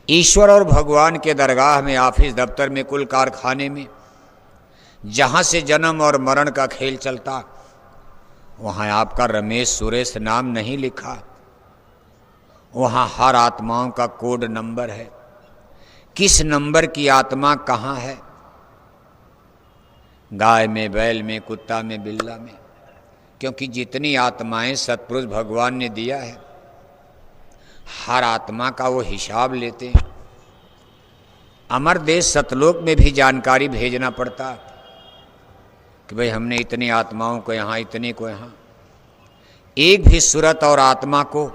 ईश्वर और भगवान के दरगाह में, ऑफिस दफ्तर में, कुल कारखाने में जहाँ से जन्म और मरण का खेल चलता, वहाँ आपका रमेश सुरेश नाम नहीं लिखा। वहाँ हर आत्माओं का कोड नंबर है। किस नंबर की आत्मा कहाँ है? गाय में, बैल में, कुत्ता में, बिल्ला में। क्योंकि जितनी आत्माएं सतपुरुष भगवान ने दिया है, हर आत्मा का वो हिसाब लेते हैं। अमर देश सतलोक में भी जानकारी भेजना पड़ता कि भाई हमने इतनी आत्माओं को यहाँ, इतनी को यहाँ। एक भी सूरत और आत्मा को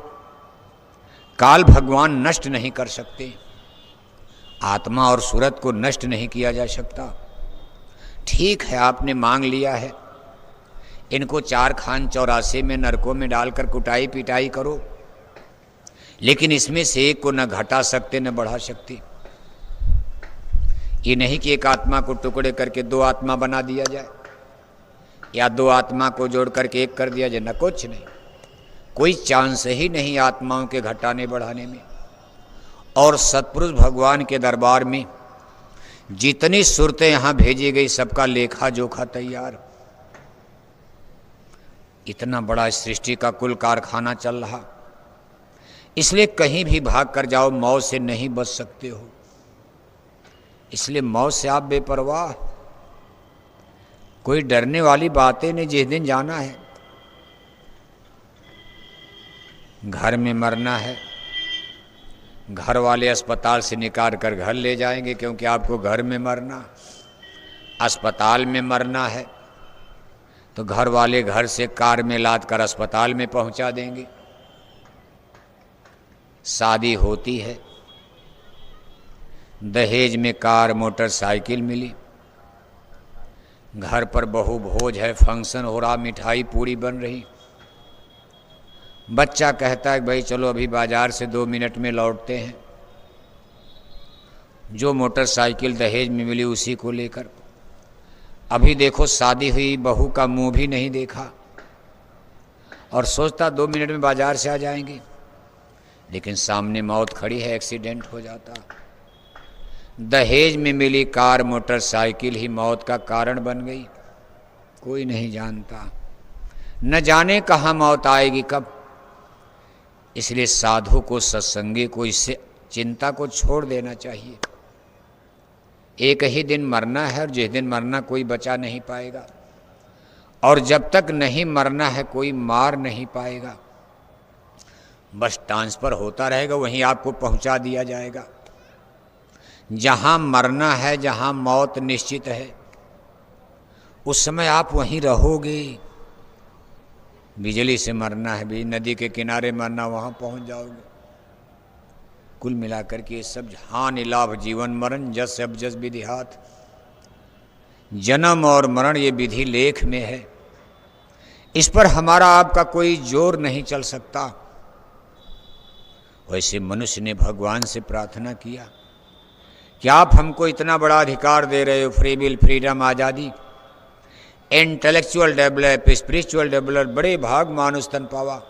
काल भगवान नष्ट नहीं कर सकते। आत्मा और सूरत को नष्ट नहीं किया जा सकता। ठीक है, आपने मांग लिया है, इनको 4 खान 84 में नरकों में डालकर कुटाई पिटाई करो, लेकिन इसमें से एक को न घटा सकते न बढ़ा सकते। ये नहीं कि एक आत्मा को टुकड़े करके 2 आत्मा बना दिया जाए, या 2 आत्मा को जोड़ करके एक कर दिया जाए, न कुछ नहीं। कोई चांस ही नहीं आत्माओं के घटाने बढ़ाने में। और सतपुरुष भगवान के दरबार में जितनी सूरतें यहाँ भेजी गई, सबका लेखा जोखा तैयार। इतना बड़ा सृष्टि का कुल कारखाना चल रहा, इसलिए कहीं भी भाग कर जाओ, मौत से नहीं बच सकते हो। इसलिए मौत से आप बेपरवाह, कोई डरने वाली बातें नहीं। जिस दिन जाना है, घर में मरना है, घर वाले अस्पताल से निकाल कर घर ले जाएंगे, क्योंकि आपको घर में मरना। अस्पताल में मरना है तो घर वाले घर से कार में लाद कर अस्पताल में पहुंचा देंगे। शादी होती है, दहेज में कार मोटरसाइकिल मिली, घर पर बहु भोज है, फंक्शन हो रहा, मिठाई पूरी बन रही। बच्चा कहता है भाई चलो अभी बाजार से 2 मिनट में लौटते हैं। जो मोटरसाइकिल दहेज में मिली उसी को लेकर, अभी देखो शादी हुई बहू का मुंह भी नहीं देखा और सोचता 2 मिनट में बाजार से आ जाएंगे, लेकिन सामने मौत खड़ी है, एक्सीडेंट हो जाता। दहेज में मिली कार मोटरसाइकिल ही मौत का कारण बन गई। कोई नहीं जानता, न जाने कहाँ मौत आएगी कब। इसलिए साधु को, सत्संगी को इससे चिंता को छोड़ देना चाहिए। एक ही दिन मरना है, और जिस दिन मरना कोई बचा नहीं पाएगा, और जब तक नहीं मरना है कोई मार नहीं पाएगा। बस ट्रांसफर होता रहेगा, वहीं आपको पहुंचा दिया जाएगा। जहां मरना है, जहां मौत निश्चित है, उस समय आप वहीं रहोगे। बिजली से मरना है भी, नदी के किनारे मरना, वहां पहुंच जाओगे। कुल मिलाकर के ये सब हानि लाभ जीवन मरण जस अब जस विधि हाथ। जन्म और मरण ये विधि लेख में है, इस पर हमारा आपका कोई जोर नहीं चल सकता। वैसे मनुष्य ने भगवान से प्रार्थना किया कि आप हमको इतना बड़ा अधिकार दे रहे हो, फ्री विल, फ्रीडम, आज़ादी, इंटेलेक्चुअल डेवलप, स्पिरिचुअल डेवलप, बड़े भाग मानुष तन पावा।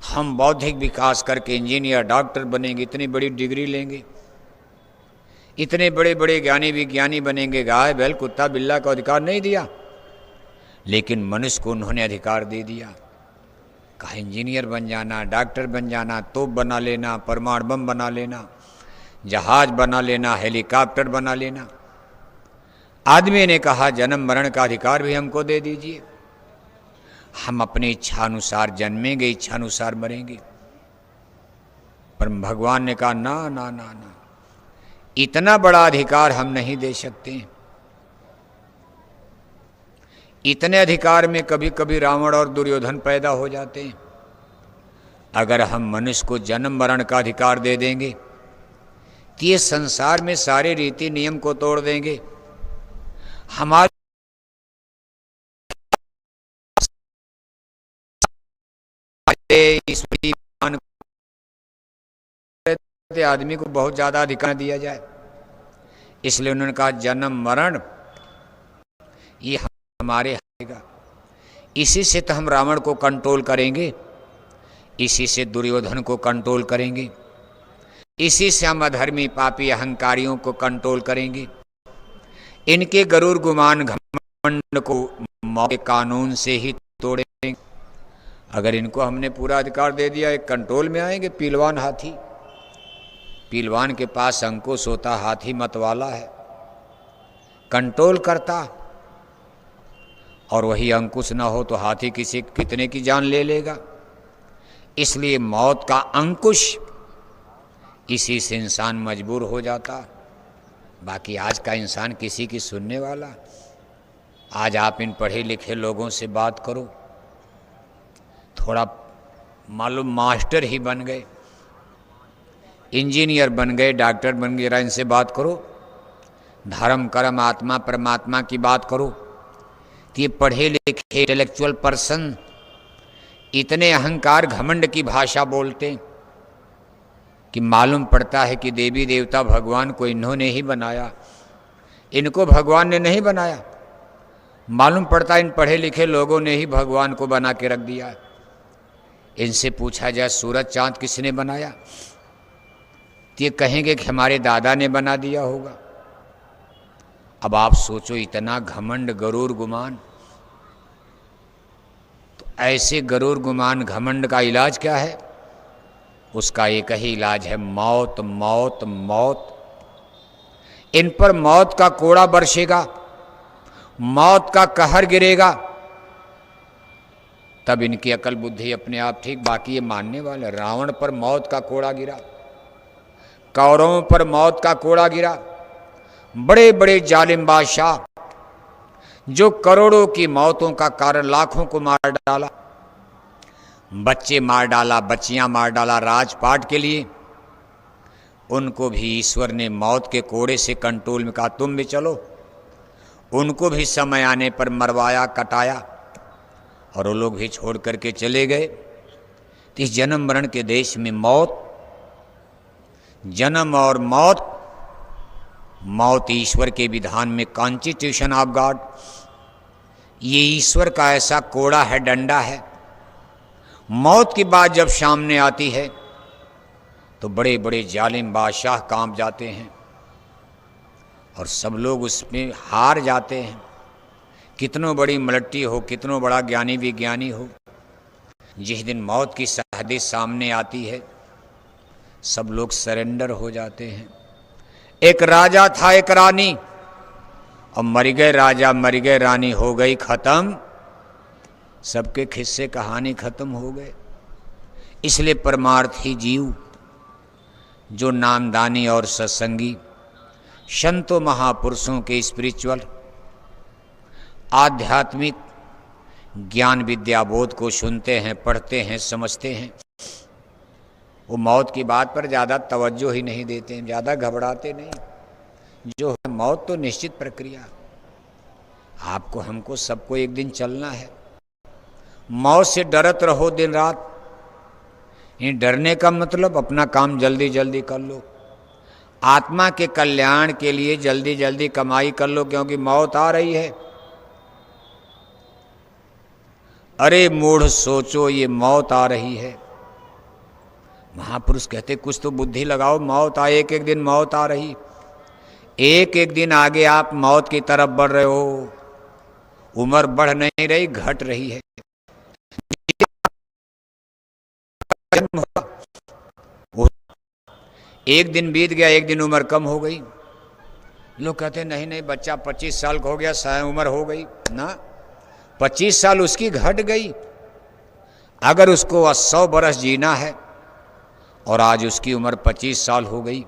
हम बौद्धिक विकास करके इंजीनियर, डॉक्टर बनेंगे, इतनी बड़ी डिग्री लेंगे, इतने बड़े बड़े ज्ञानी विज्ञानी बनेंगे। गाय बैल कुत्ता बिल्ला का अधिकार नहीं दिया, लेकिन मनुष्य को उन्होंने अधिकार दे दिया। कहा इंजीनियर बन जाना, डॉक्टर बन जाना, तोप बना लेना, परमाणु बम बना लेना, जहाज बना लेना, हेलीकॉप्टर बना लेना। आदमी ने कहा जन्म मरण का अधिकार भी हमको दे दीजिए, हम अपनी इच्छानुसार जन्मेंगे, इच्छानुसार मरेंगे। पर भगवान ने कहा ना ना ना ना, इतना बड़ा अधिकार हम नहीं दे सकते। इतने अधिकार में कभी कभी रावण और दुर्योधन पैदा हो जाते हैं। अगर हम मनुष्य को जन्म मरण का अधिकार दे देंगे तो ये संसार में सारे रीति नियम को तोड़ देंगे। हमारे आदमी को बहुत ज्यादा अधिकार दिया जाए, इसलिए उन्होंने कहा जन्म मरण ये हमारे आएगा। इसी से तो हम रावण को कंट्रोल करेंगे, इसी से दुर्योधन को कंट्रोल करेंगे। इसी से हम अधर्मी पापी अहंकारियों को कंट्रोल करेंगे। इनके गरूर गुमान घमंड को मौत के कानून से ही तोड़ेंगे। अगर इनको हमने पूरा अधिकार दे दिया, एक कंट्रोल में आएंगे। पीलवान हाथी, पीलवान के पास अंकुश होता, हाथी मतवाला है, कंट्रोल करता, और वही अंकुश ना हो तो हाथी किसी कितने की जान ले लेगा। इसलिए मौत का अंकुश, इसी से इंसान मजबूर हो जाता। बाकी आज का इंसान किसी की सुनने वाला। आज आप इन पढ़े लिखे लोगों से बात करो, थोड़ा मालूम मास्टर ही बन गए, इंजीनियर बन गए, डॉक्टर बन गए, जरा इनसे बात करो, धर्म कर्म आत्मा परमात्मा की बात करो, कि ये पढ़े लिखे इंटेलेक्चुअल पर्सन इतने अहंकार घमंड की भाषा बोलते कि मालूम पड़ता है कि देवी देवता भगवान को इन्होंने ही बनाया, इनको भगवान ने नहीं बनाया। मालूम पड़ता है इन पढ़े लिखे लोगों ने ही भगवान को बना के रख दिया। इनसे पूछा जाए सूरज चांद किसने बनाया, तो ये कहेंगे कि हमारे दादा ने बना दिया होगा। अब आप सोचो, इतना घमंड गरूर गुमान। तो ऐसे गरूर गुमान घमंड का इलाज क्या है? उसका एक ही इलाज है, मौत मौत मौत। इन पर मौत का कोड़ा बरसेगा, मौत का कहर गिरेगा, तब इनकी अकल बुद्धि अपने आप ठीक। बाकी ये मानने वाले, रावण पर मौत का कोड़ा गिरा, कौरवों पर मौत का कोड़ा गिरा, बड़े बड़े जालिम बादशाह जो करोड़ों की मौतों का कारण, लाखों को मार डाला, बच्चे मार डाला, बच्चियां मार डाला राजपाट के लिए, उनको भी ईश्वर ने मौत के कोड़े से कंट्रोल में कहा तुम भी चलो। उनको भी समय आने पर मरवाया, कटाया, और वो लोग भी छोड़ करके चले गए। तो इस जन्म मरण के देश में मौत, जन्म और मौत, मौत ईश्वर के विधान में कॉन्स्टिट्यूशन ऑफ गॉड, ये ईश्वर का ऐसा कोड़ा है, डंडा है। मौत की बात जब सामने आती है तो बड़े बड़े जालिम बादशाह कांप जाते हैं और सब लोग उसमें हार जाते हैं। कितनो बड़ी मलट्टी हो, कितनो बड़ा ज्ञानी विज्ञानी हो, जिस दिन मौत की शहादत सामने आती है सब लोग सरेंडर हो जाते हैं। एक राजा था, एक रानी, और मर गए राजा, मर गए रानी, हो गई खत्म, सबके किस्से कहानी खत्म हो गए। इसलिए परमार्थी जीव जो नामदानी और सत्संगी संतों महापुरुषों के स्पिरिचुअल आध्यात्मिक ज्ञान विद्या बोध को सुनते हैं, पढ़ते हैं, समझते हैं, वो मौत की बात पर ज़्यादा तवज्जो ही नहीं देते हैं, ज़्यादा घबराते नहीं। जो है मौत तो निश्चित प्रक्रिया, आपको हमको सबको एक दिन चलना है। मौत से डरत रहो दिन रात। ये डरने का मतलब अपना काम जल्दी जल्दी कर लो, आत्मा के कल्याण के लिए जल्दी जल्दी कमाई कर लो, क्योंकि मौत आ रही है। अरे मूढ़ सोचो, ये मौत आ रही है। महापुरुष कहते कुछ तो बुद्धि लगाओ, मौत आए, एक एक दिन मौत आ रही, एक एक दिन आगे आप मौत की तरफ बढ़ रहे हो। उम्र बढ़ नहीं रही, घट रही है। एक दिन बीत गया, एक दिन उम्र कम हो गई। लोग कहते नहीं नहीं, बच्चा 25 साल का हो गया, शायद उम्र हो गई ना, 25 साल उसकी घट गई। अगर उसको 100 बरस जीना है और आज उसकी उम्र 25 साल हो गई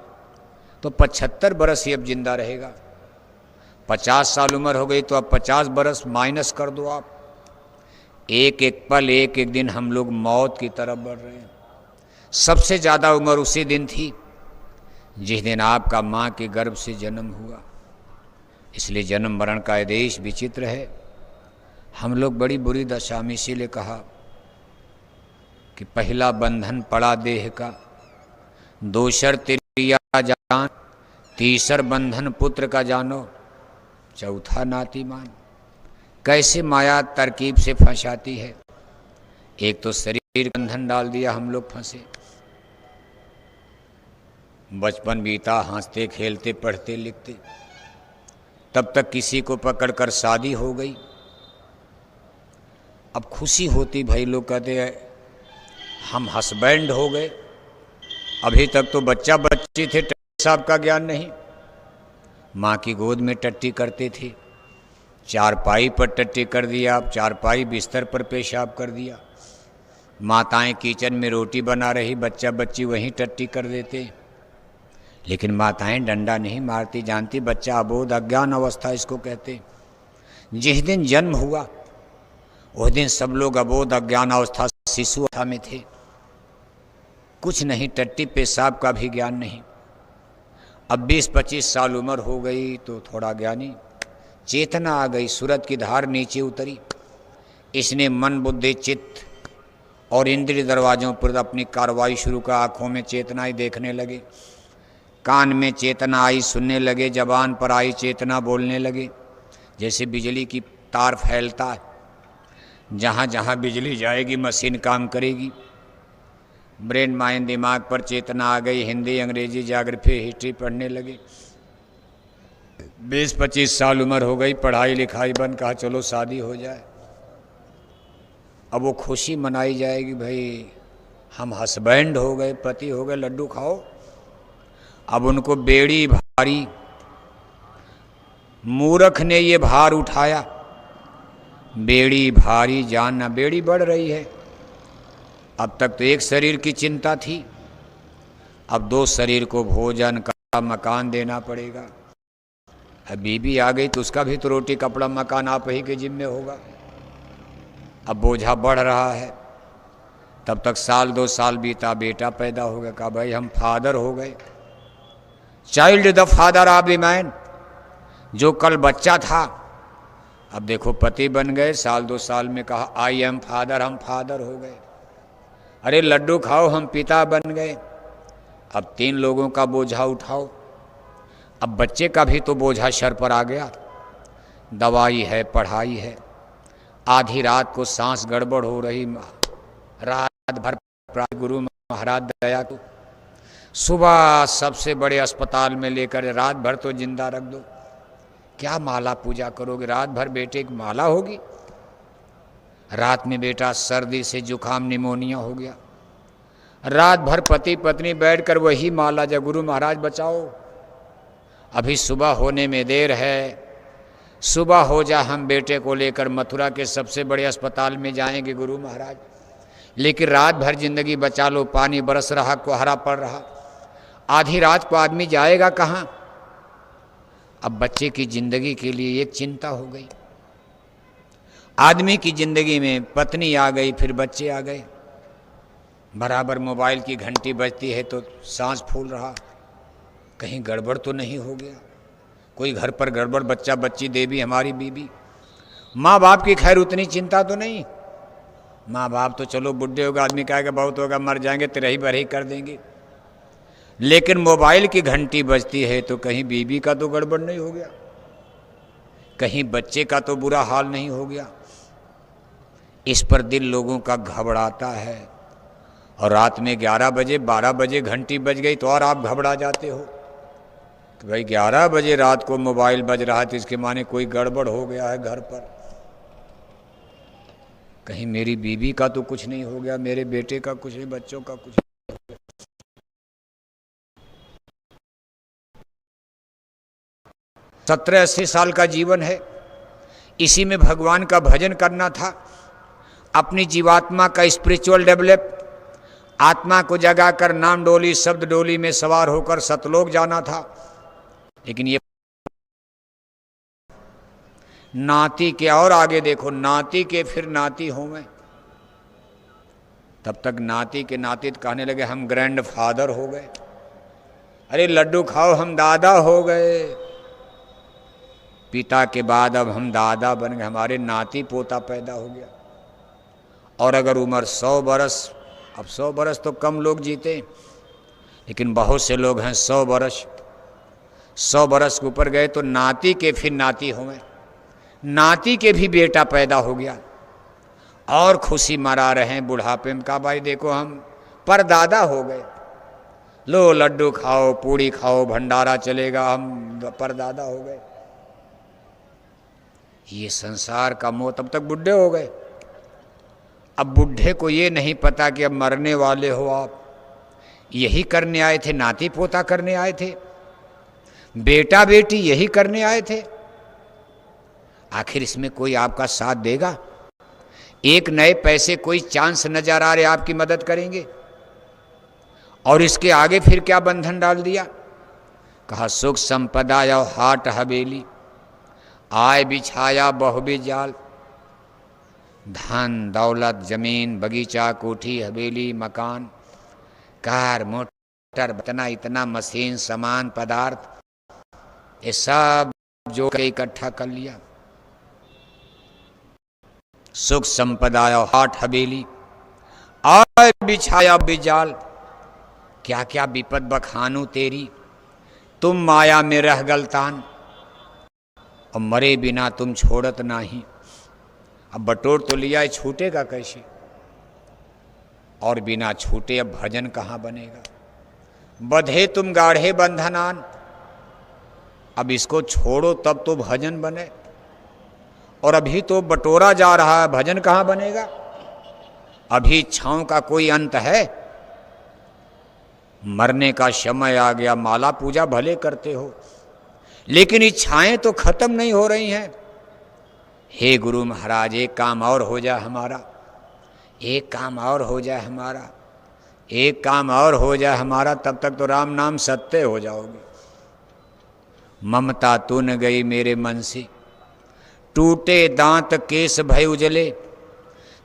तो 75 बरस ही अब जिंदा रहेगा। 50 साल उम्र हो गई तो अब 50 बरस माइनस कर दो आप। एक एक पल, एक एक दिन हम लोग मौत की तरफ बढ़ रहे हैं। सबसे ज़्यादा उम्र उसी दिन थी जिस दिन आपका माँ के गर्भ से जन्म हुआ। इसलिए जन्म मरण का आदेश विचित्र है। हम लोग बड़ी बुरी दशा में, इसीलिए कहा कि पहला बंधन पड़ा देह का, दोसर तिरिया जान, तीसर बंधन पुत्र का जानो, चौथा नातीमान। कैसे माया तरकीब से फंसाती है। एक तो शरीर बंधन डाल दिया, हम लोग फंसे। बचपन बीता हंसते खेलते पढ़ते लिखते, तब तक किसी को पकड़कर शादी हो गई। अब खुशी होती, भाई लोग कहते हैं हम हस्बैंड हो गए। अभी तक तो बच्चा बच्ची थे, टट्टी साहब का ज्ञान नहीं। माँ की गोद में टट्टी करते थे, चारपाई पर टट्टी कर दिया, अब चारपाई बिस्तर पर पेशाब कर दिया। माताएं किचन में रोटी बना रही, बच्चा बच्ची वहीं टट्टी कर देते। लेकिन माताएं डंडा नहीं मारती, जानती बच्चा अबोध अज्ञान अवस्था इसको कहते। जिस दिन जन्म हुआ उस दिन सब लोग अबोध अज्ञान अवस्था शिशु अवस्था में थे, कुछ नहीं, टट्टी पेशाब का भी ज्ञान नहीं। अब 20-25 साल उम्र हो गई तो थोड़ा ज्ञानी, चेतना आ गई, सूरज की धार नीचे उतरी। इसने मन बुद्धि चित्त और इंद्रिय दरवाजों पर अपनी कार्रवाई शुरू कर। आँखों में चेतना आई, देखने लगे, कान में चेतना आई, सुनने लगे, जबान पर आई चेतना, बोलने लगे। जैसे बिजली की तार फैलता है, जहाँ जहाँ बिजली जाएगी मशीन काम करेगी। ब्रेन माइंड दिमाग पर चेतना आ गई। हिंदी अंग्रेजी ज्योग्राफी हिस्ट्री पढ़ने लगे। 20-25 साल उम्र हो गई, पढ़ाई लिखाई बंद, कहा चलो शादी हो जाए। अब वो खुशी मनाई जाएगी, भाई हम हस्बैंड हो गए, पति हो गए, लड्डू खाओ। अब उनको बेड़ी भारी, मूर्ख ने ये भार उठाया। बेड़ी भारी जानना, बेड़ी बढ़ रही है। अब तक तो एक शरीर की चिंता थी, अब 2 शरीर को भोजन का मकान देना पड़ेगा। अब बीबी आ गई तो उसका भी तो रोटी कपड़ा मकान आप ही के जिम्मे होगा। अब बोझा बढ़ रहा है। तब तक 1-2 साल बीता, बेटा पैदा हो गया। कहा भाई हम फादर हो गए, child the father of the man. जो कल बच्चा था अब देखो पति बन गए। 1-2 साल में कहा आई एम फादर, हम फादर हो गए। अरे लड्डू खाओ, हम पिता बन गए। अब 3 लोगों का बोझा उठाओ। अब बच्चे का भी तो बोझा सर पर आ गया। दवाई है, पढ़ाई है। आधी रात को सांस गड़बड़ हो रही, रात भर गुरु महाराज दया को, सुबह सबसे बड़े अस्पताल में लेकर रात भर तो जिंदा रख दो। क्या माला पूजा करोगे, रात भर बेटे की माला होगी। रात में बेटा सर्दी से जुकाम निमोनिया हो गया। रात भर पति पत्नी बैठकर वही माला, जब गुरु महाराज बचाओ, अभी सुबह होने में देर है, सुबह हो जा, हम बेटे को लेकर मथुरा के सबसे बड़े अस्पताल में जाएंगे गुरु महाराज। लेकिन रात भर जिंदगी बचा लो, पानी बरस रहा, कोहरा पड़ रहा, आधी रात को आदमी जाएगा कहाँ। अब बच्चे की जिंदगी के लिए एक चिंता हो गई। आदमी की जिंदगी में पत्नी आ गई, फिर बच्चे आ गए। बराबर मोबाइल की घंटी बजती है तो सांस फूल रहा, कहीं गड़बड़ तो नहीं हो गया, कोई घर पर गड़बड़, बच्चा बच्ची देवी हमारी बीबी। माँ बाप की खैर उतनी चिंता तो नहीं, माँ बाप तो चलो बुढ़े होगा, आदमी कहेगा बहुत होगा, मर जाएंगे, तिरही बरही कर देंगे। लेकिन मोबाइल की घंटी बजती है तो कहीं बीबी का तो गड़बड़ नहीं हो गया, कहीं बच्चे का तो बुरा हाल नहीं हो गया। इस पर दिल लोगों का घबराता है। और रात में 11 बजे 12 बजे घंटी बज गई तो और आप घबरा जाते हो कि भाई 11 बजे रात को मोबाइल बज रहा है तो इसके माने कोई गड़बड़ हो गया है घर पर, कहीं मेरी बीवी का तो कुछ नहीं हो गया, मेरे बेटे का कुछ नहीं, बच्चों का कुछ। 70-80 साल का जीवन है, इसी में भगवान का भजन करना था, अपनी जीवात्मा का स्पिरिचुअल डेवलप, आत्मा को जगाकर नाम डोली शब्द डोली में सवार होकर सतलोक जाना था। लेकिन ये नाती के और आगे देखो, नाती के फिर नाती हो मैं, तब तक नाती के नाती कहने लगे हम ग्रैंड फादर हो गए। अरे लड्डू खाओ, हम दादा हो गए। पिता के बाद अब हम दादा बन गए, हमारे नाती पोता पैदा हो गया। और अगर उम्र 100 बरस, अब 100 बरस तो कम लोग जीते, लेकिन बहुत से लोग हैं 100 बरस, 100 बरस के ऊपर गए तो नाती के फिर नाती हो गए, नाती के भी बेटा पैदा हो गया और खुशी मना रहे हैं बुढ़ापे में। कहा भाई देखो हम परदादा हो गए, लो लड्डू खाओ, पूड़ी खाओ, भंडारा चलेगा, हम परदादा हो गए। ये संसार का मोह। तब तक बुढ़े हो गए। अब बुढ़े को ये नहीं पता कि अब मरने वाले हो आप। यही करने आए थे, नाती पोता करने आए थे, बेटा बेटी यही करने आए थे। आखिर इसमें कोई आपका साथ देगा? एक नए पैसे कोई चांस नजर आ रहे आपकी मदद करेंगे? और इसके आगे फिर क्या बंधन डाल दिया? कहा सुख संपदा या हाट हवेली, आय बिछाया बहुबी जाल। धन दौलत, जमीन, बगीचा, कोठी, हवेली, मकान, कार, मोटर, इतना इतना मशीन, सामान, पदार्थ, ये सब जो के इकट्ठा कर लिया। सुख संपदा हाट हवेली, आय बिछाया बिजाल। क्या क्या विपद बखानू तेरी, तुम माया में रह गलतान। और मरे बिना तुम छोड़त नाही। अब बटोर तो लिया, छूटेगा कैसे? और बिना छूटे अब भजन कहाँ बनेगा? बधे तुम गाढ़े बंधनान, अब इसको छोड़ो तब तो भजन बने। और अभी तो बटोरा जा रहा है, भजन कहाँ बनेगा? अभी इच्छाओं का कोई अंत है? मरने का समय आ गया, माला पूजा भले करते हो, लेकिन इच्छाएं तो खत्म नहीं हो रही हैं। हे गुरु महाराज, एक काम और हो जाए हमारा, एक काम और हो जाए हमारा, एक काम और हो जाए हमारा, तब तक तो राम नाम सत्य हो जाओगे। ममता तू न गई मेरे मन से, टूटे दांत केस भय उजले।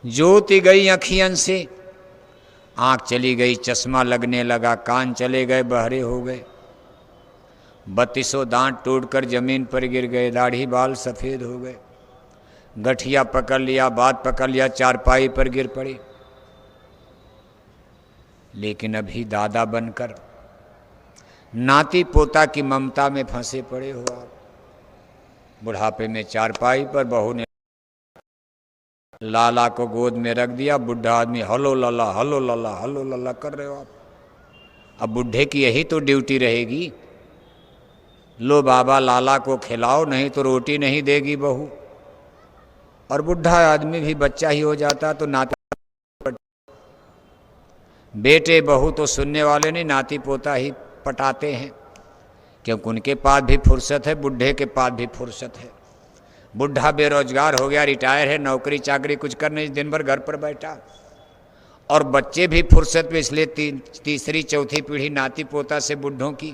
ज्योति गई अखियन से, आंख चली गई, चश्मा लगने लगा, कान चले गए, बहरे हो गए। 32 दांत टूटकर जमीन पर गिर गए, दाढ़ी बाल सफ़ेद हो गए। गठिया पकड़ लिया, बात पकड़ लिया, चारपाई पर गिर पड़े। लेकिन अभी दादा बनकर नाती पोता की ममता में फंसे पड़े हो आप। बुढ़ापे में चारपाई पर बहू ने लाला को गोद में रख दिया। बुढ़ा आदमी हलो लल्ला हलो लल्ला हलो लल्ला कर रहे हो आप। अब बुढ़े की यही तो ड्यूटी रहेगी, लो बाबा लाला को खिलाओ, नहीं तो रोटी नहीं देगी बहू। और बुढ़ा आदमी भी बच्चा ही हो जाता तो नाती बेटे बहू तो सुनने वाले नहीं, नाती पोता ही पटाते हैं, क्योंकि उनके पास भी फुर्सत है, बुढ़े के पास भी फुर्सत है। बुढ़ा बेरोजगार हो गया, रिटायर है, नौकरी चाकरी कुछ कर नहीं, दिन भर घर पर बैठा। और बच्चे भी फुर्सत में, इसलिए तीसरी चौथी पीढ़ी नाती पोता से बुढ़ों की,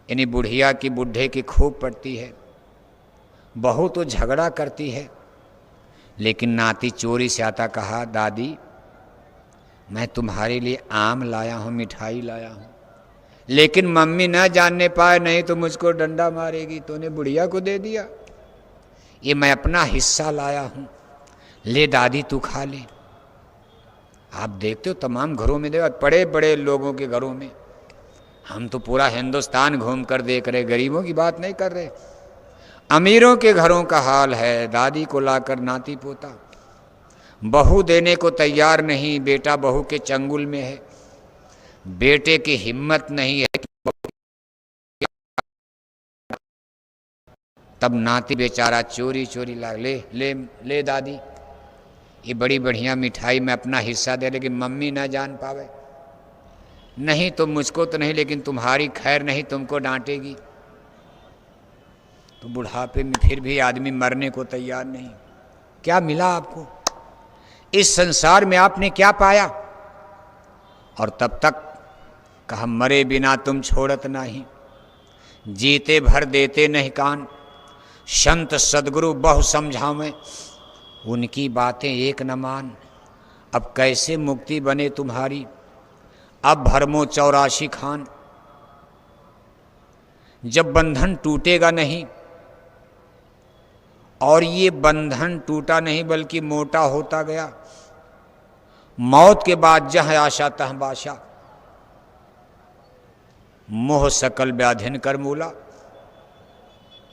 यानी बुढ़िया की बुढ़े की खूब पड़ती है। बहू तो झगड़ा करती है, लेकिन नाती चोरी से आता, कहा दादी मैं तुम्हारे लिए आम लाया हूँ, मिठाई लाया हूँ, लेकिन मम्मी न जानने पाए, नहीं तो मुझको डंडा मारेगी। तूने बुढ़िया को दे दिया, ये मैं अपना हिस्सा लाया हूँ, ले दादी तू खा ले। आप देखते हो तमाम घरों में, देखो बड़े बड़े लोगों के घरों में, हम तो पूरा हिंदुस्तान घूम कर देख रहे, गरीबों की बात नहीं कर रहे, अमीरों के घरों का हाल है। दादी को लाकर नाती पोता, बहू देने को तैयार नहीं, बेटा बहू के चंगुल में है, बेटे की हिम्मत नहीं है। तब नाती बेचारा चोरी चोरी ला, ले ले ले दादी, ये बड़ी बढ़िया मिठाई, मैं अपना हिस्सा दे, लेकिन मम्मी ना जान पावे, नहीं तो मुझको तो नहीं, लेकिन तुम्हारी खैर नहीं, तुमको डांटेगी। तो बुढ़ापे में फिर भी आदमी मरने को तैयार नहीं। क्या मिला आपको इस संसार में, आपने क्या पाया? और तब तक कहा मरे बिना तुम छोड़त नहीं, जीते भर देते नहीं कान। संत सदगुरु बहु समझावें, उनकी बातें एक न मान। अब कैसे मुक्ति बने तुम्हारी, अब भरमो 84 खान। जब बंधन टूटेगा नहीं, और ये बंधन टूटा नहीं बल्कि मोटा होता गया, मौत के बाद जह आशा तह बाशा, मोह सकल व्याधिन कर मूला।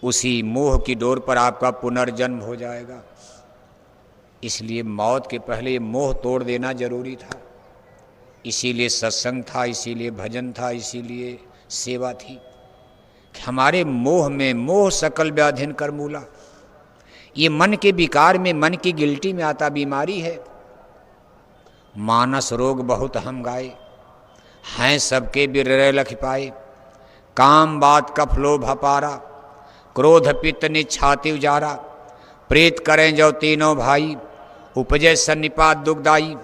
उसी मोह की डोर पर आपका पुनर्जन्म हो जाएगा। इसलिए मौत के पहले ये मोह तोड़ देना जरूरी था। इसीलिए सत्संग था, इसीलिए भजन था, इसीलिए सेवा थी कि हमारे मोह में मोह सकल व्याधिन कर मूला। ये मन के विकार में, मन की गिल्टी में आता बीमारी है। मानस रोग बहुत हम गाए, हैं सबके बिररे लख पाए। काम बात कफ लोभ अपारा, क्रोध पित्त निछाति उजारा। प्रेत करें जो तीनों भाई, उपजय सन्निपात दुखदाई।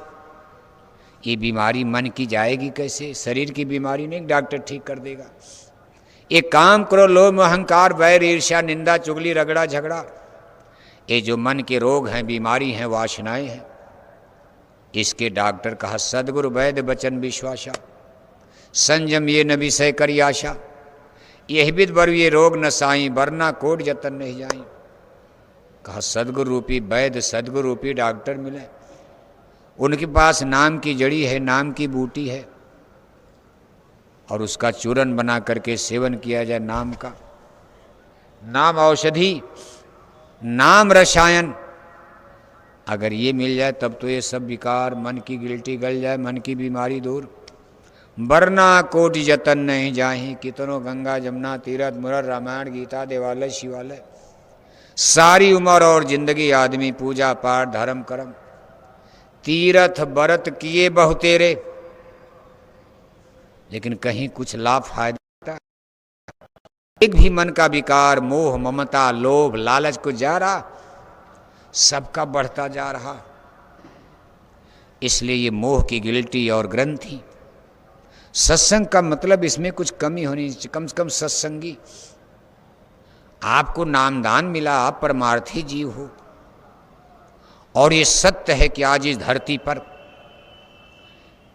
ये बीमारी मन की जाएगी कैसे? शरीर की बीमारी नहीं डॉक्टर ठीक कर देगा। ये काम क्रोध लोभ अहंकार वैर ईर्ष्या निंदा चुगली रगड़ा झगड़ा, ये जो मन के रोग हैं, बीमारी हैं, वासनाएं हैं, इसके डॉक्टर कहा सदगुरु वैद्य वचन विश्वासा। संयम ये न विषय करी आशा, यही विद बर ये रोग न साई, वरना कोट जतन नहीं जाई। कहा सदगुरु रूपी वैद्य, सदगुरु रूपी डॉक्टर मिले। उनके पास नाम की जड़ी है, नाम की बूटी है, और उसका चूरन बना करके सेवन किया जाए नाम का। नाम औषधि, नाम रसायन, अगर ये मिल जाए तब तो ये सब विकार, मन की गिल्टी गल जाए, मन की बीमारी दूर। वरना कोटि जतन नहीं जाही, कितनों गंगा जमुना तीरथ मुरर रामायण गीता देवालय शिवालय, सारी उम्र और जिंदगी आदमी पूजा पाठ धर्म कर्म तीर्थ व्रत किए बहुतेरे, लेकिन कहीं कुछ लाभ फायदा, एक भी मन का विकार मोह ममता लोभ लालच को जा रहा, सबका बढ़ता जा रहा। इसलिए ये मोह की गिल्टी और ग्रंथि। सत्संग का मतलब इसमें कुछ कमी होनी, कम से कम सत्संगी। आपको नामदान मिला, आप परमार्थी जीव हो, और ये सत्य है कि आज इस धरती पर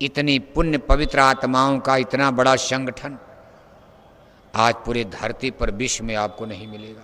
इतनी पुण्य पवित्र आत्माओं का इतना बड़ा संगठन आज पूरे धरती पर विश्व में आपको नहीं मिलेगा।